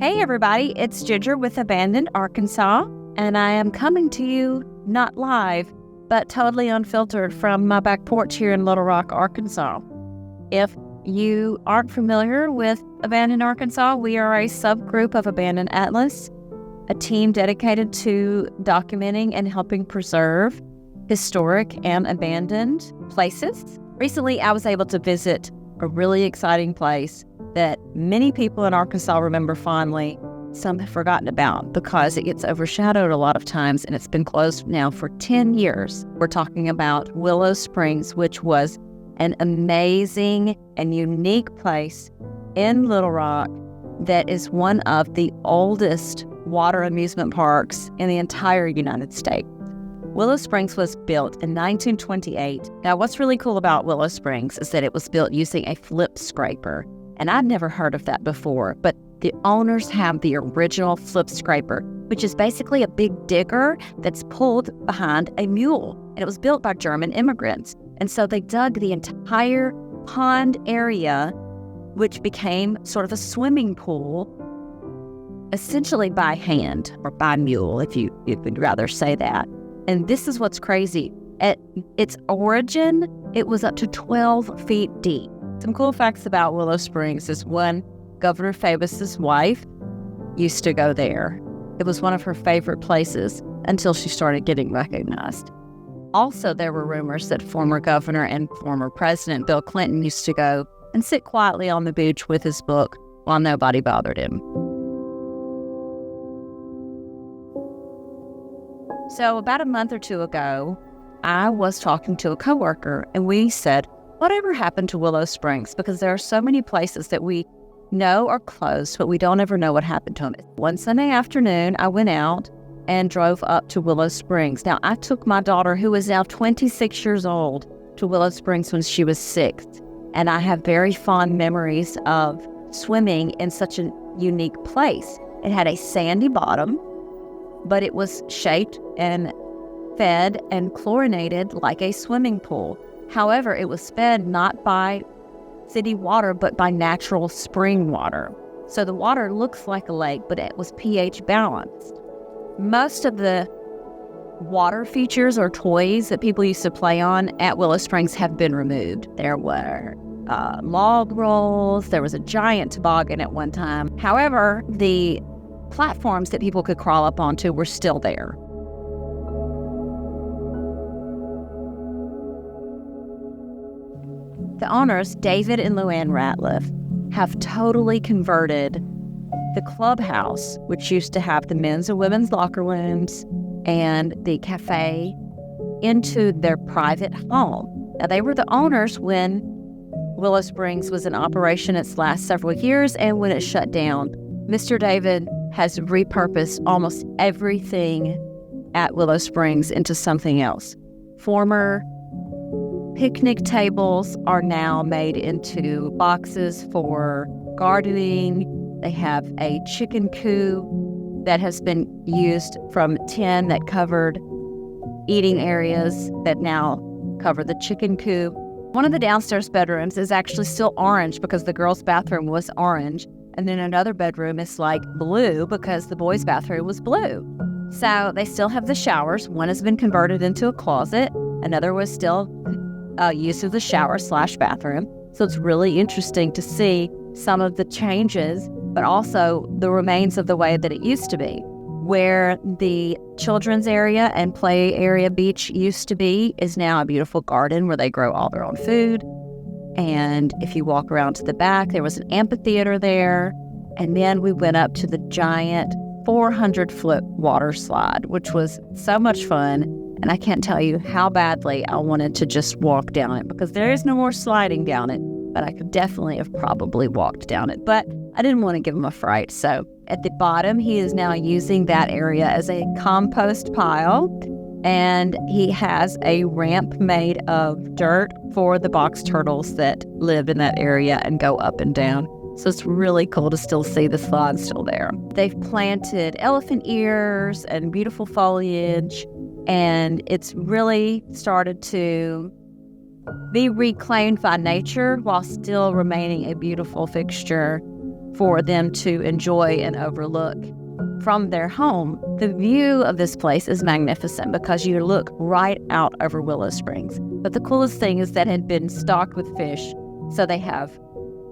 Hey everybody, it's Ginger with Abandoned Arkansas, and I am coming to you not live, but totally unfiltered from my back porch here in Little Rock, Arkansas. If you aren't familiar with Abandoned Arkansas, we are a subgroup of AbandonedAtlas, a team dedicated to documenting and helping preserve historic and abandoned places. Recently, I was able to visit a really exciting place that many people in Arkansas remember fondly. Some have forgotten about because it gets overshadowed a lot of times, and it's been closed now for 10 years. We're talking about Willow Springs, which was an amazing and unique place in Little Rock that is one of the oldest water amusement parks in the entire United States. Willow Springs was built in 1928. Now, what's really cool about Willow Springs is that it was built using a flip scraper. And I'd never heard of that before, but the owners have the original flip scraper, which is basically a big digger that's pulled behind a mule. And it was built by German immigrants. And so they dug the entire pond area, which became sort of a swimming pool, essentially by hand or by mule, if you would rather say that. And this is what's crazy. At its origin, it was up to 12 feet deep. Some cool facts about Willow Springs is one, Governor Favis's wife used to go there. It was one of her favorite places until she started getting recognized. Also, there were rumors that former governor and former president Bill Clinton used to go and sit quietly on the beach with his book while nobody bothered him. So about a month or two ago, I was talking to a coworker, and we said, whatever happened to Willow Springs? Because there are so many places that we know are closed, but we don't ever know what happened to them. One Sunday afternoon, I went out and drove up to Willow Springs. Now, I took my daughter, who is now 26 years old, to Willow Springs when she was 6. And I have very fond memories of swimming in such a unique place. It had a sandy bottom, but it was shaped and fed and chlorinated like a swimming pool. However, it was fed not by city water, but by natural spring water. So the water looks like a lake, but it was pH balanced. Most of the water features or toys that people used to play on at Willow Springs have been removed. There were log rolls. There was a giant toboggan at one time. However, the platforms that people could crawl up onto were still there. The owners, David and Luann Ratliff, have totally converted the clubhouse, which used to have the men's and women's locker rooms and the cafe, into their private home. Now, they were the owners when Willow Springs was in operation its last several years, and when it shut down. Mr. David has repurposed almost everything at Willow Springs into something else. Former picnic tables are now made into boxes for gardening. They have a chicken coop that has been used from tin that covered eating areas that now cover the chicken coop. One of the downstairs bedrooms is actually still orange because the girls' bathroom was orange. And then another bedroom is like blue because the boys' bathroom was blue. So they still have the showers. One has been converted into a closet. Another was still use of the shower/bathroom. So it's really interesting to see some of the changes, but also the remains of the way that it used to be. Where the children's area and play area beach used to be is now a beautiful garden where they grow all their own food. And if you walk around to the back, there was an amphitheater there. And then we went up to the giant 400-foot water slide, which was so much fun. And I can't tell you how badly I wanted to just walk down it because there is no more sliding down it, but I could definitely have probably walked down it. But I didn't want to give him a fright. So at the bottom, he is now using that area as a compost pile. And he has a ramp made of dirt for the box turtles that live in that area and go up and down. So it's really cool to still see the slide still there. They've planted elephant ears and beautiful foliage, and it's really started to be reclaimed by nature while still remaining a beautiful fixture for them to enjoy and overlook. From their home, the view of this place is magnificent because you look right out over Willow Springs. But the coolest thing is that it had been stocked with fish. So they have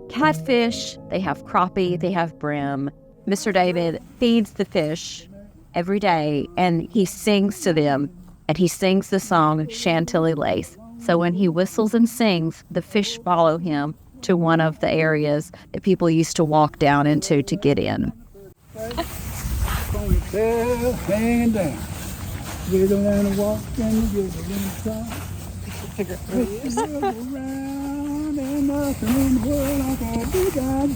catfish, they have crappie, they have brim. Mr. David feeds the fish every day, and he sings to them, and he sings the song Chantilly Lace. So when he whistles and sings, the fish follow him to one of the areas that people used to walk down into to get in. Ponytail hanging down. Wiggle and walk and wiggle inside. Wiggle around and nothing in the world I can do down.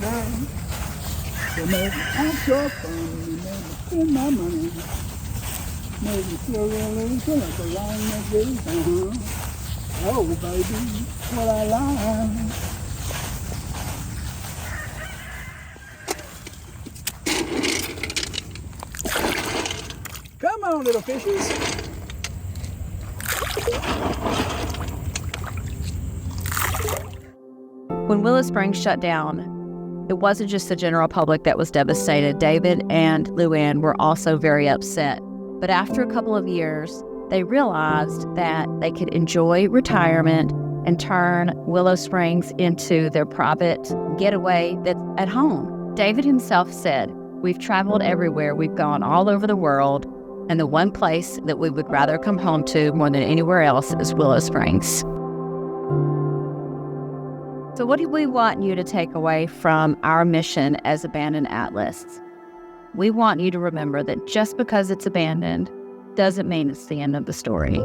So make me have so fun, you make me spend my money. Make me feel really feel like a long neck is oh baby, what I like. Come on, little fishes. When Willow Springs shut down, it wasn't just the general public that was devastated. David and Luann were also very upset. But after a couple of years, they realized that they could enjoy retirement and turn Willow Springs into their private getaway that's at home. David himself said, "We've traveled everywhere. We've gone all over the world. And the one place that we would rather come home to more than anywhere else is Willow Springs." So what do we want you to take away from our mission as Abandoned Atlas? We want you to remember that just because it's abandoned doesn't mean it's the end of the story.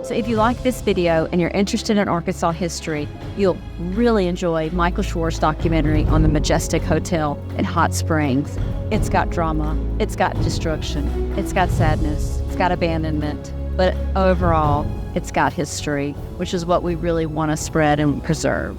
So if you like this video and you're interested in Arkansas history, you'll really enjoy Michael Schwartz's documentary on the Majestic Hotel in Hot Springs. It's got drama, it's got destruction, it's got sadness, it's got abandonment, but overall, it's got history, which is what we really want to spread and preserve.